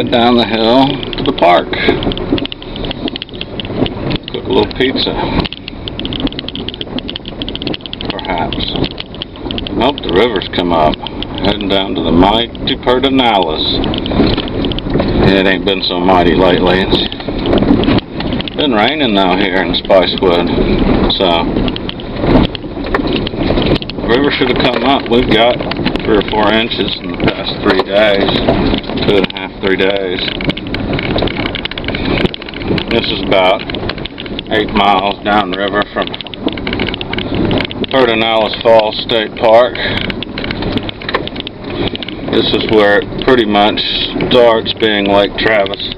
ride down the hill to the park. Cook a little pizza. Perhaps. Nope, the river's come up. Heading down to the mighty Pedernales. It ain't been so mighty lately. It's been raining now here in Spicewood. So, the river should have come up. We've got 3 or 4 inches in the past 3 days. 2.5, 3 days. This is about 8 miles downriver from Pedernales Falls State Park. This is where it pretty much starts being Lake Travis.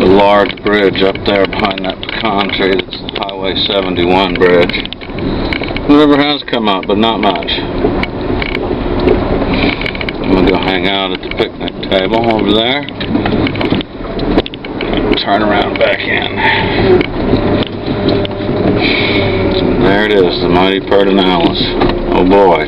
A large bridge up there behind that pecan tree. That's the Highway 71 bridge. The river has come up, but not much. I'm going to go hang out at the picnic table over there. Turn around back in. And there it is, the mighty Pedernales. Oh boy.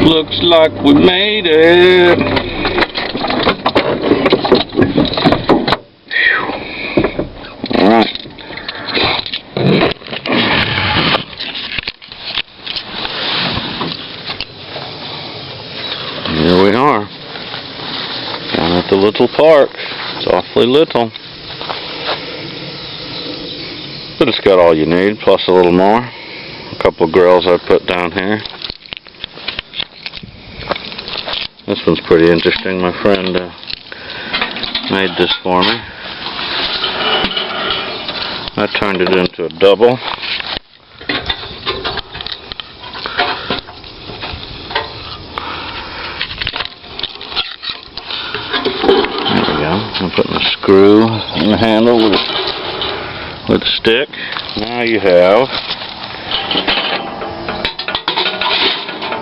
Looks like we made it. Alright. Here we are. Down at the little park. It's awfully little. But it's got all you need, plus a little more. A couple of grills I put down here. This one's pretty interesting. My friend made this for me. I turned it into a double. There we go. I'm putting a screw in the handle with a stick. Now you have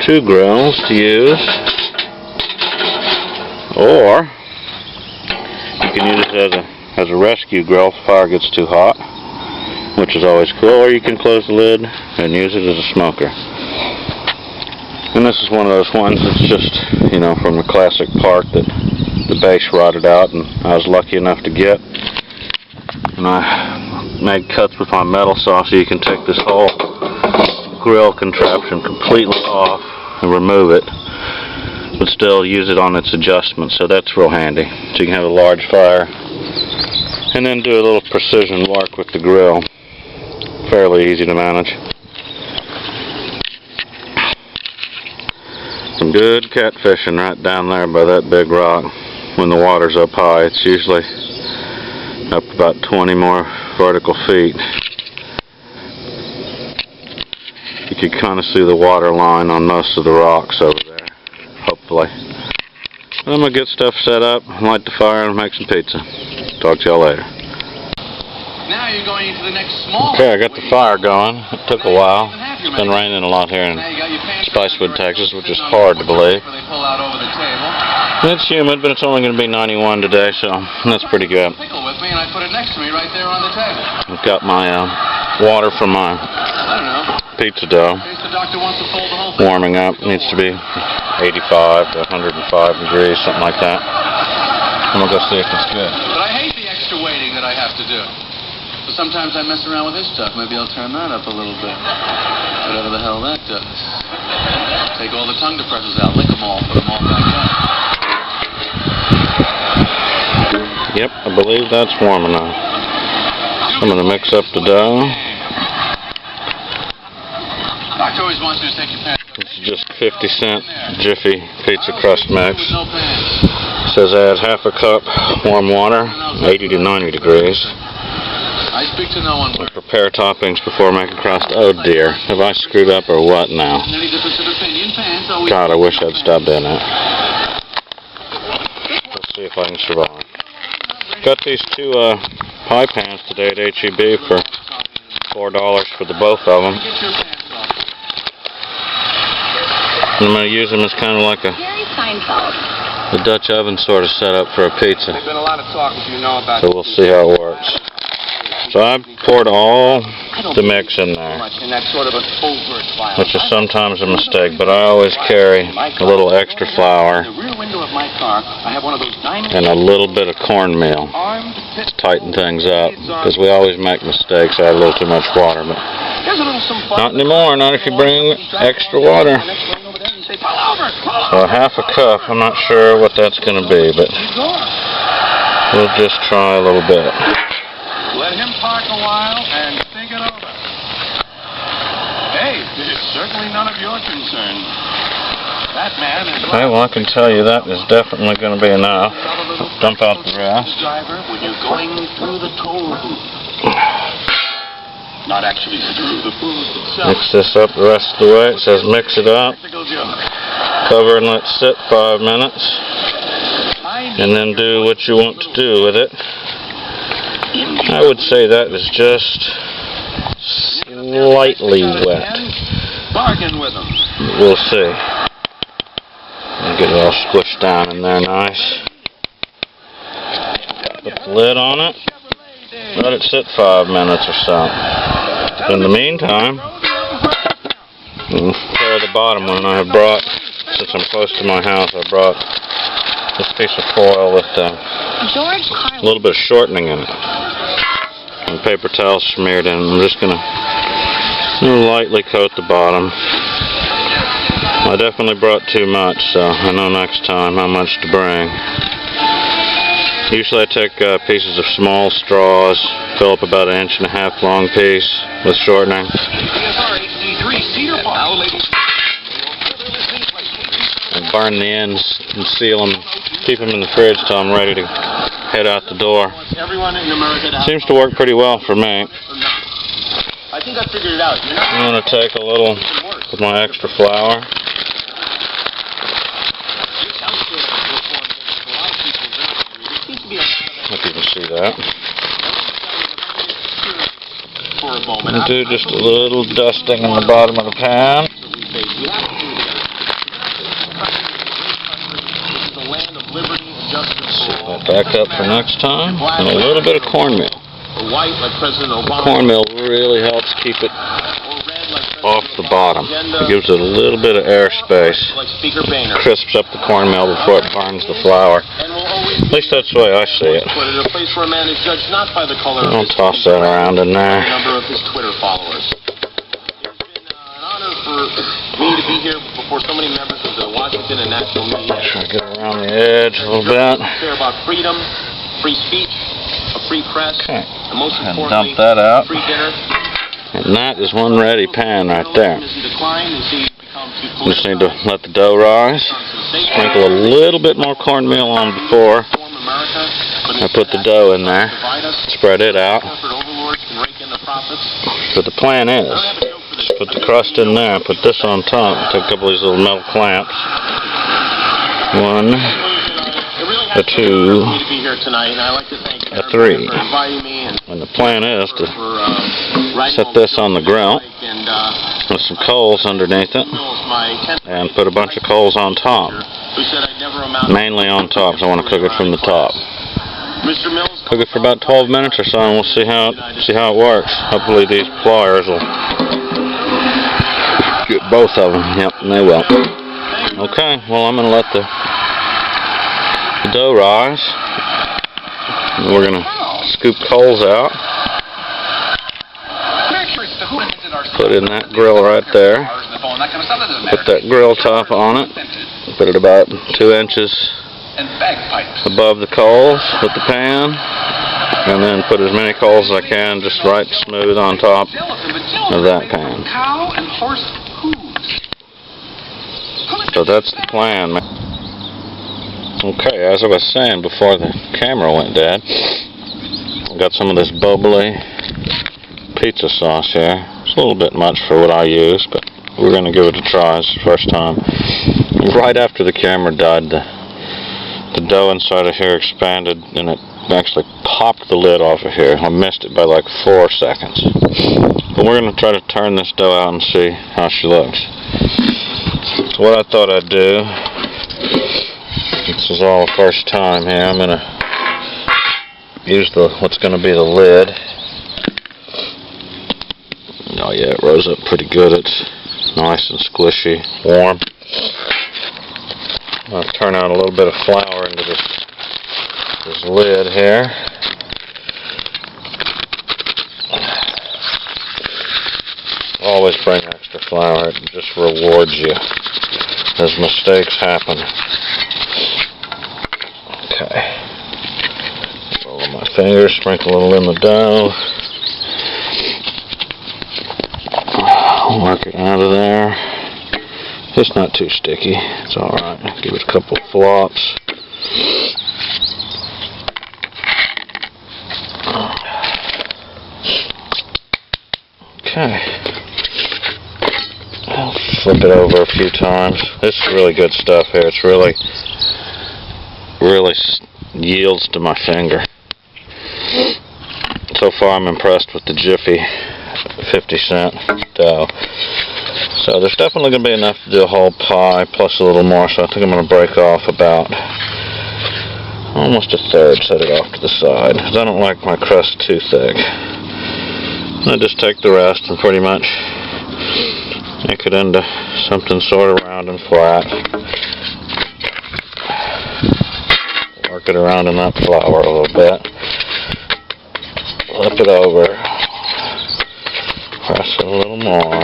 2 grills to use. Or you can use it as a rescue grill if the fire gets too hot, which is always cool. Or you can close the lid and use it as a smoker. And this is one of those ones that's just, you know, from the classic park that the base rotted out, and I was lucky enough to get. And I made cuts with my metal saw, so you can take this whole grill contraption completely off and remove it, but still use it on its adjustment, so that's real handy. So you can have a large fire and then do a little precision work with the grill. Fairly easy to manage. Some good catfishing right down there by that big rock. When the water's up high, it's usually up about 20 more vertical feet. You can kind of see the water line on most of the rocks over there. Hopefully. I'm going to get stuff set up, light the fire, and make some pizza. Talk to y'all later. Now you're going into the next small. Okay, I got the fire going. It took a while. It's been raining a lot here in Spicewood, Texas, which is hard to believe. It's humid, but it's only going to be 91 today, so that's pretty good. I've got my water from my pizza dough warming up. It needs to be 85 to 105 degrees, something like that. I'm going to go see if it's good. But I hate the extra waiting that I have to do. So sometimes I mess around with this stuff. Maybe I'll turn that up a little bit. Whatever the hell that does. Take all the tongue depressors out, lick them all, put them all back up. Yep, I believe that's warm enough. I'm going to mix up the dough. Doctor always wants you to take your pants. This is just 50-cent Jiffy pizza crust mix. It says add half a cup warm water, 80 to 90 degrees. I speak to no one. Prepare toppings before making crust. Oh dear, have I screwed up or what now? God, I wish I'd stopped doing that. Let's see if I can survive. Got these 2 pie pans today at H-E-B for $4 for the both of them. Get your pants off. I'm going to use them as kind of like Jerry Seinfeld. a Dutch oven sort of setup for a pizza. There's been a lot of talk, as you know, about. So we'll see how it works. So I poured all the mix in there, In that sort of a covert violence. which is sometimes a mistake, but I always carry a little extra flour In the rear window of my car, I have one of those diamond and a little bit of cornmeal armed to tighten things up, because we always make mistakes. I add a little too much water, but There's a little some fun. not anymore, not if you bring extra water. So half a cup, I'm not sure what that's going to be, but we'll just try a little bit. Let him park a while and think it over. Hey, it's certainly none of your concern. That man is. Okay, well I can tell you that is definitely going to be enough. Dump out the rest. Driver, when you're going through the toll booth. Not actually through the booth itself. Mix this up the rest of the way. It says mix it up. Practical joke. Cover and let sit 5 minutes. And then do what you want to do with it. I would say that is just slightly wet. Bargain with him. We'll see. I'll get it all squished down in there nice. Put the lid on it. Let it sit 5 minutes or so. In the meantime, we'll prepare the bottom one. I have brought, since I'm close to my house, I brought this piece of foil with George a Carlin. little bit of shortening in it. And paper towel smeared in. I'm just going to lightly coat the bottom. I definitely brought too much, so I know next time how much to bring. Usually I take pieces of small straws, fill up about 1.5 inch long piece with shortening. And burn the ends and seal them, keep them in the fridge till I'm ready to head out the door. Everyone in America to Seems to work pretty well for me. I think I figured it out. You're not I'm going to take a little with my extra flour. Hope you can see that. for a moment. I'm going to do just a little dusting in the bottom of the pan. The land of liberty and justice Set for all. that back up for next time. And a little bit of cornmeal. Or white like President Obama. Cornmeal really helps keep it Or red like President off the bottom. Agenda. It gives it a little bit of airspace. Like Speaker Boehner. Crisps up the cornmeal before it burns the flour. And will always At least that's the way I see it. put it in a place where a man is judged not by the color of Don't his toss skin, that around in but there. the number of his Twitter followers. It's been an honor for me to be here before so many members of the Washington and national media. Try to get around the edge a little bit. Care about freedom, free speech, a free press, Okay. and most And importantly, dump that out. free dinner. And that is one ready pan right there. As he declined, as he becomes too Just need to let the dough rise. Sprinkle a little bit more cornmeal on before I put the dough in there. Spread it out. But the plan is, just put the crust in there, put this on top, take a couple of these little metal clamps. 1, a 2, a 3. And the plan is to set this on the grill with some coals underneath it and put a bunch of coals on top. Mainly on top, so I want to cook it from the top. Cook it for about 12 minutes or so, and we'll see how it works. Hopefully these pliers will get both of them. Yep, and they will. Okay, well I'm going to let the dough rise. And we're going to scoop coals out. Put in that grill right there. Put that grill top on it. Put it about 2 inches above the coals with the pan. And then put as many coals as I can just right smooth on top of that pan. So that's the plan. Okay, as I was saying before the camera went dead, I got some of this bubbly pizza sauce here. It's a little bit much for what I use, but we're going to give it a try. It's the first time. Right after the camera died, the dough inside of here expanded, and it actually popped the lid off of here. I missed it by like 4 seconds. But we're going to try to turn this dough out and see how she looks. So what I thought I'd do, this is all the first time here, I'm going to use what's going to be the lid. Oh yeah, it rose up pretty good. It's nice and squishy, warm. I'll turn out a little bit of flour into this lid here. Always bring extra flour. It just rewards you as mistakes happen. Okay. Roll my fingers, sprinkle a little in the dough. Work it out of there. It's not too sticky. It's alright. Give it a couple flops. Okay. I'll flip it over a few times. This is really good stuff here. It's really yields to my finger. So far I'm impressed with the Jiffy 50-cent dough. So there's definitely going to be enough to do a whole pie plus a little more, so I think I'm going to break off about almost a third, set it off to the side, because I don't like my crust too thick. And I just take the rest and pretty much make it into something sort of round and flat. Work it around in that flour a little bit. Flip it over. Press it a little more.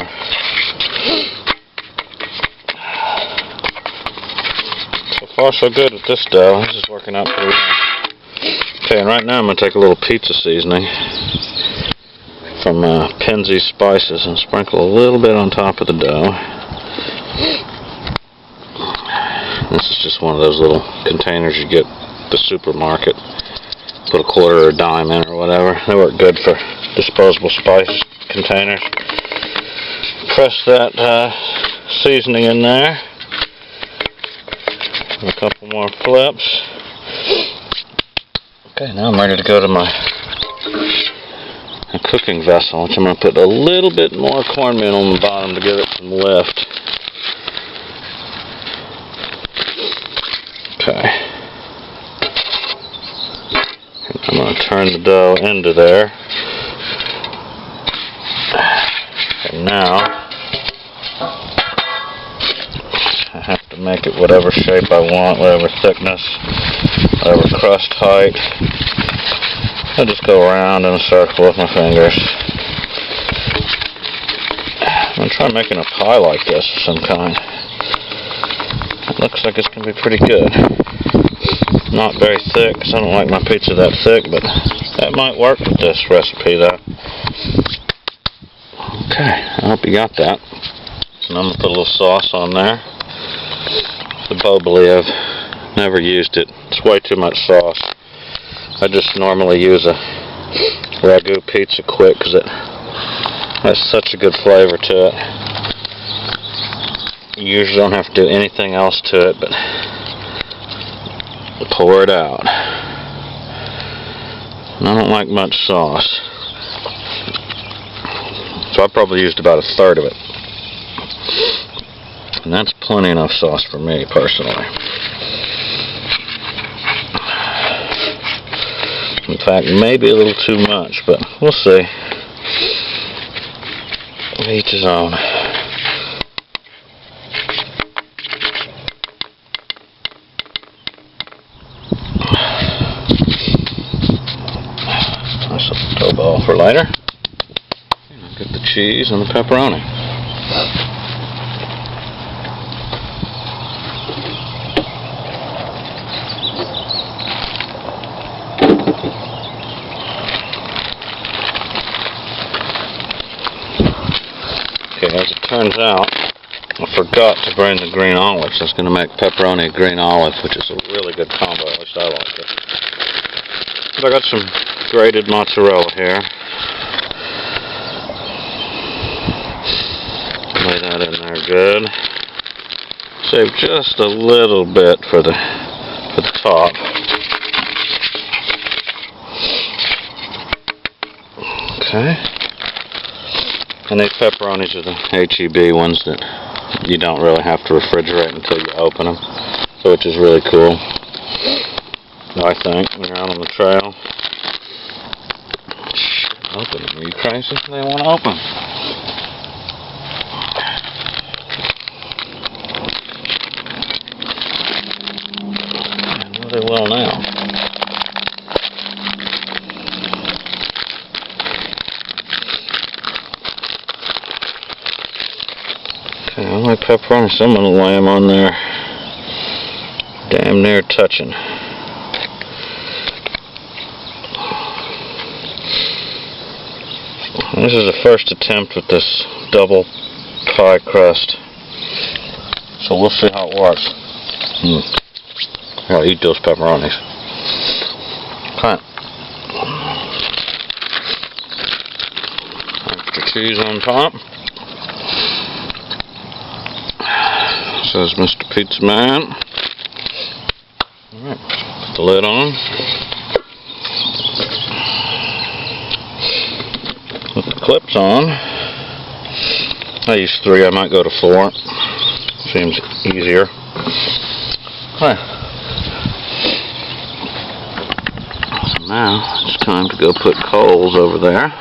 So far so good with this dough. This is working out pretty well. Okay, and right now I'm going to take a little pizza seasoning from Penzeys Spices and sprinkle a little bit on top of the dough. This is just one of those little containers you get at the supermarket. Put a quarter or a dime in or whatever. They work good for disposable spice containers. Press that seasoning in there. And a couple more flips. Okay, now I'm ready to go to my cooking vessel, which I'm going to put a little bit more cornmeal on the bottom to give it some lift. Okay. I'm going to turn the dough into there. And now I have to make it whatever shape I want, whatever thickness, whatever crust height. I just go around in a circle with my fingers. I'm going to try making a pie like this of some kind. It looks like it's going to be pretty good. Not very thick, because I don't like my pizza that thick, but that might work with this recipe though. Okay, I hope you got that. And I'm going to put a little sauce on there. The Boboli, I've never used it. It's way too much sauce. I just normally use a Ragu Pizza Quick because it has such a good flavor to it. You usually don't have to do anything else to it but pour it out. And I don't like much sauce, so I probably used about a third of it. And that's plenty enough sauce for me personally. In fact, maybe a little too much, but we'll see. Each his own. Nice little dough ball for later. Get the cheese and the pepperoni. As it turns out, I forgot to bring the green olives. I was going to make pepperoni green olive, which is a really good combo. At least I like it. But I got some grated mozzarella here. Lay that in there good. Save just a little bit for the top. Okay. And these pepperonis are the H-E-B ones that you don't really have to refrigerate until you open them. So which is really cool, I think, when you're out on the trail. Open them. Are you crazy? They won't open. Well, they will now. Okay, I like pepperoni, so I'm going to lay them on there. Damn near touching. This is the first attempt with this double pie crust, so we'll see how it works. I'll eat those pepperonis. Okay. Extra cheese on top. Says Mr. Pizza Man. Alright, put the lid on. Put the clips on. I use 3, I might go to 4. Seems easier. Okay. So now it's time to go put coals over there.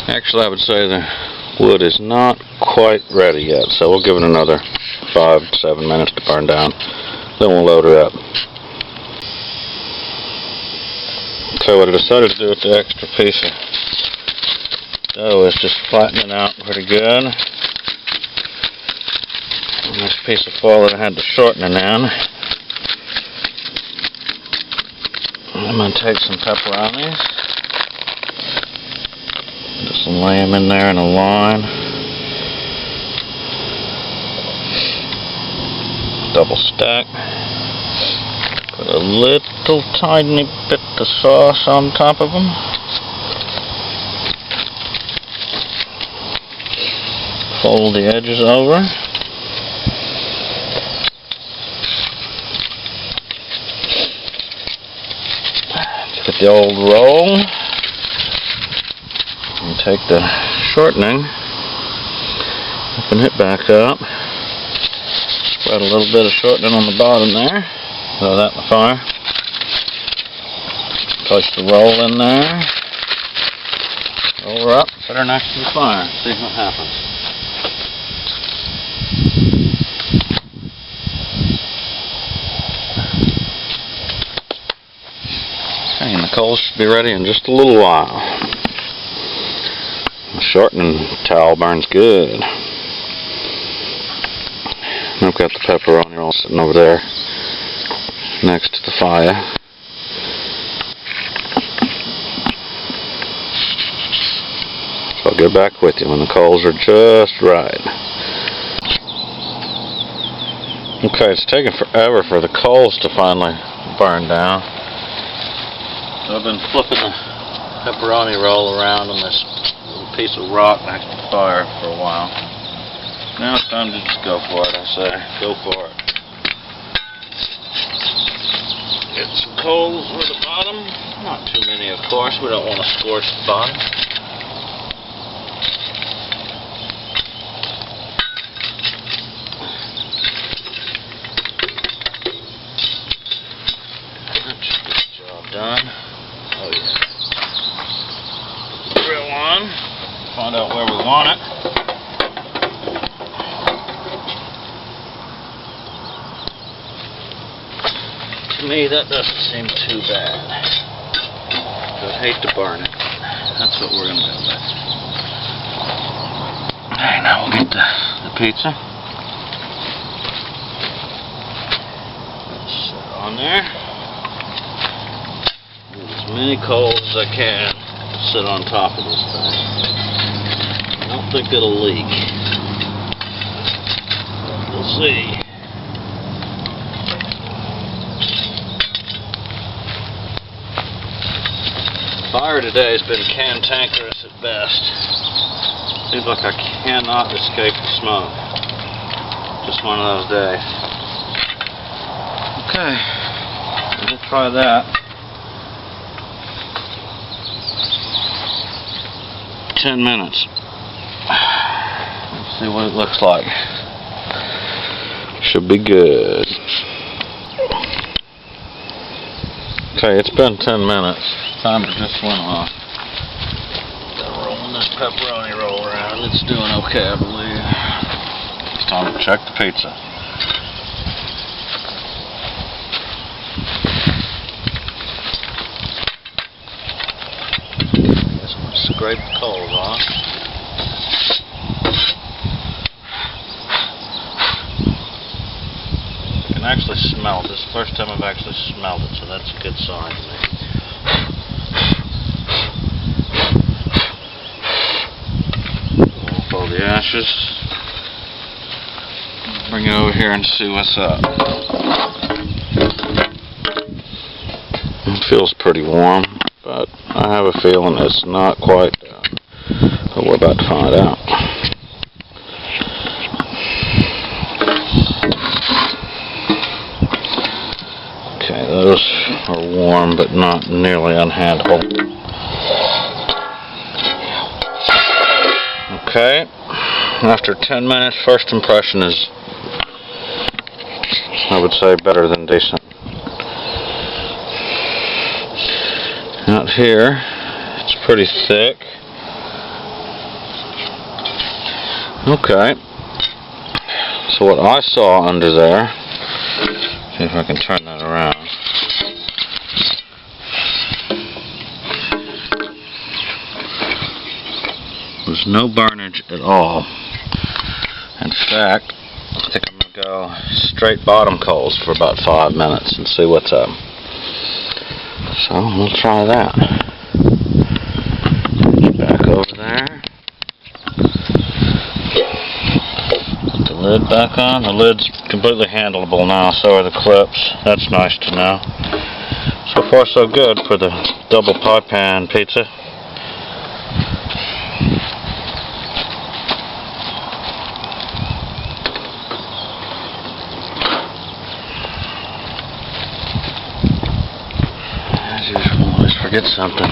Actually, I would say the wood is not quite ready yet, so we'll give it another 5-7 minutes to burn down. Then we'll load it up. Okay, what I decided to do with the extra piece of dough is just flatten it out pretty good. And this piece of foil that I had the shortening in. I'm going to take some pepperonis. Just lay them in there in a line. Double stack. Put a little tiny bit of sauce on top of them. Fold the edges over. Get the old roll. And take the shortening, open it back up, spread a little bit of shortening on the bottom there, throw that in the fire, place the roll in there, roll her up, put her next to the fire, see what happens. Okay, and the coals should be ready in just a little while. The shortening towel burns good. I've got the pepperoni roll sitting over there next to the fire. So I'll get back with you when the coals are just right. Okay, it's taken forever for the coals to finally burn down. So I've been flipping the pepperoni roll around on this piece of rock next to the fire for a while. Now it's time to just go for it, I say. Go for it. Get some coals for the bottom. Not too many, of course. We don't want to scorch the bottom. That should get the job done. Oh yeah. Grill on. Find out where we want it. To me, that doesn't seem too bad. I'd hate to burn it. That's what we're going to do with it. Okay, now we'll get the pizza. Set it on there. Get as many coals as I can to sit on top of this thing. I don't think it'll leak. We'll see. Fire today has been cantankerous at best. Seems like I cannot escape the smoke. Just one of those days. Okay, we'll try that. 10 minutes. Let's see what it looks like. Should be good. Okay, it's been 10 minutes. Time to just went off. Rolling this pepperoni roll around. It's doing okay, I believe. It's time to check the pizza. Guess I'm gonna scrape the coals off. I can actually smell it. This is the first time I've actually smelled it, so that's a good sign to me. Pull the ashes. Bring it over here and see what's up. It feels pretty warm, but I have a feeling it's not quite done. But we're about to find out. Okay, those are warm, but not nearly unhandleable. Okay, after 10 minutes, first impression is, I would say, better than decent. Out here, it's pretty thick. Okay, so what I saw under there, see if I can turn that around. There's no burnage at all. In fact, I think I'm going to go straight bottom coals for about 5 minutes and see what's up. So we'll try that. Back over there. Put the lid back on. The lid's completely handleable now, so are the clips. That's nice to know. So far so good for the double pie pan pizza. As usual, always forget something.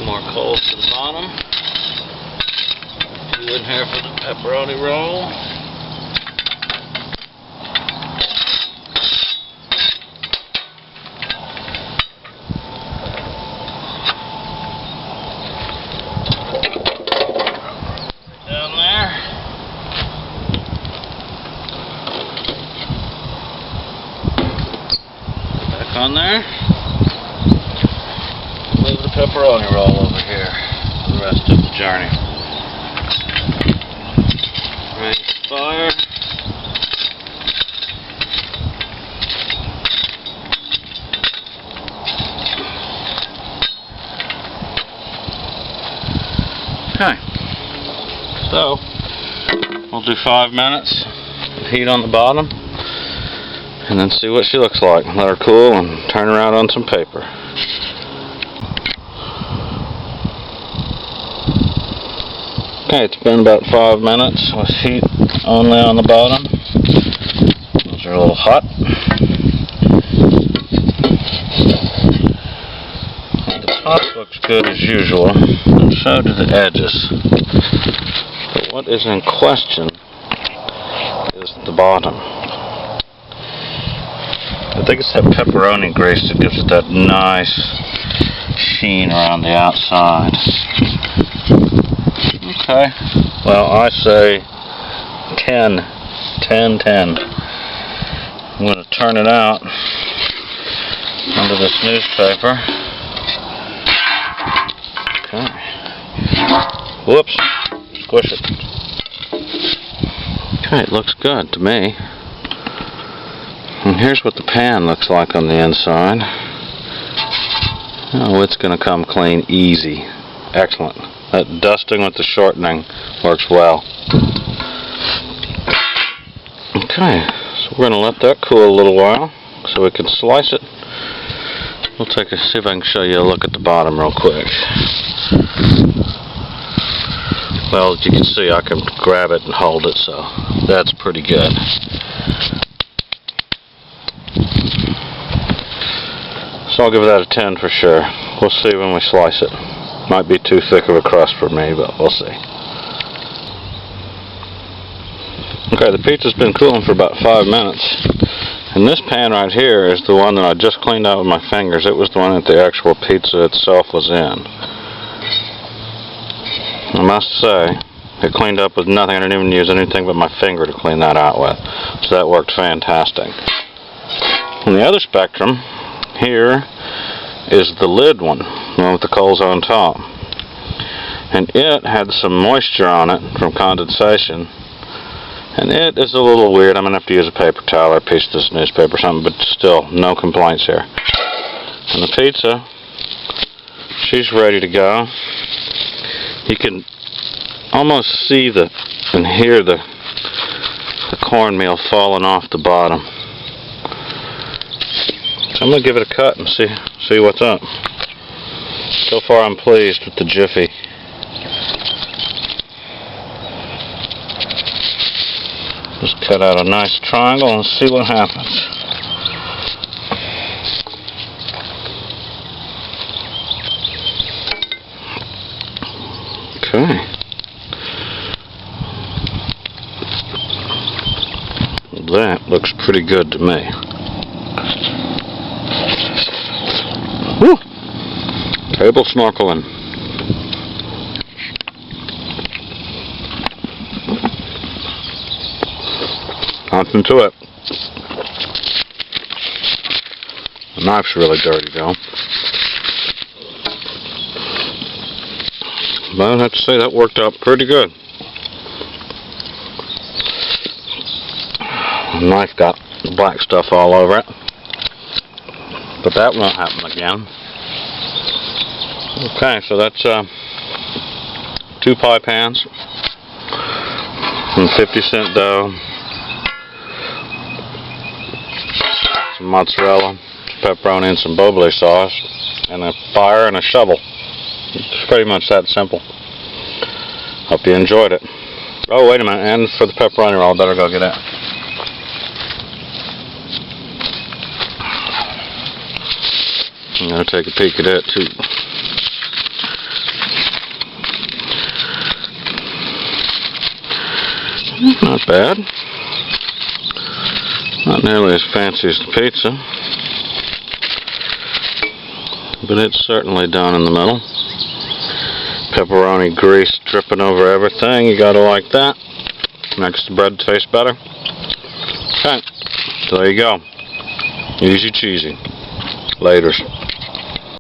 More coals to the bottom. A few in here for the pepperoni roll. Down there. Back on there. Move the pepperoni roll over here for the rest of the journey. Range the fire. Okay. So, we'll do 5 minutes of heat on the bottom and then see what she looks like. Let her cool and turn her out on some paper. Okay, it's been about 5 minutes with heat only on the bottom. Those are a little hot. The top looks good as usual, and so do the edges. But what is in question is the bottom. I think it's that pepperoni grease that gives it that nice sheen around the outside. Okay, well, I say 10. I'm going to turn it out under this newspaper. Okay. Whoops. Squish it. Okay, it looks good to me. And here's what the pan looks like on the inside. Oh, it's going to come clean easy. Excellent. That dusting with the shortening works well. Okay, so we're going to let that cool a little while so we can slice it. We'll see if I can show you a look at the bottom real quick. Well, as you can see, I can grab it and hold it, so that's pretty good. So I'll give that a 10 for sure. We'll see when we slice it. Might be too thick of a crust for me, but we'll see. Okay, the pizza's been cooling for about 5 minutes. And this pan right here is the one that I just cleaned out with my fingers. It was the one that the actual pizza itself was in. I must say, it cleaned up with nothing. I didn't even use anything but my finger to clean that out with. So that worked fantastic. On the other spectrum, here is the lid one, the one with the coals on top. And it had some moisture on it from condensation. And it is a little weird. I'm going to have to use a paper towel or a piece of this newspaper or something, but still, no complaints here. And the pizza, she's ready to go. You can almost see and hear the cornmeal falling off the bottom. So I'm going to give it a cut and see what's up. So far I'm pleased with the Jiffy. Just cut out a nice triangle and see what happens. Okay. That looks pretty good to me. Woo! Table snorkeling. Nothing to it. The knife's really dirty though. But I have to say that worked out pretty good. The knife got black stuff all over it. But that won't happen again. Okay, so that's 2 pie pans. Some 50-cent dough. Some mozzarella, some pepperoni, and some bobole sauce. And a fire and a shovel. It's pretty much that simple. Hope you enjoyed it. Oh, wait a minute, and for the pepperoni roll, I better go get it. I'm going to take a peek at it, too. Not bad. Not nearly as fancy as the pizza. But it's certainly down in the middle. Pepperoni grease dripping over everything. You gotta like that. Makes the bread taste better. Okay, so there you go. Easy cheesy. Laters.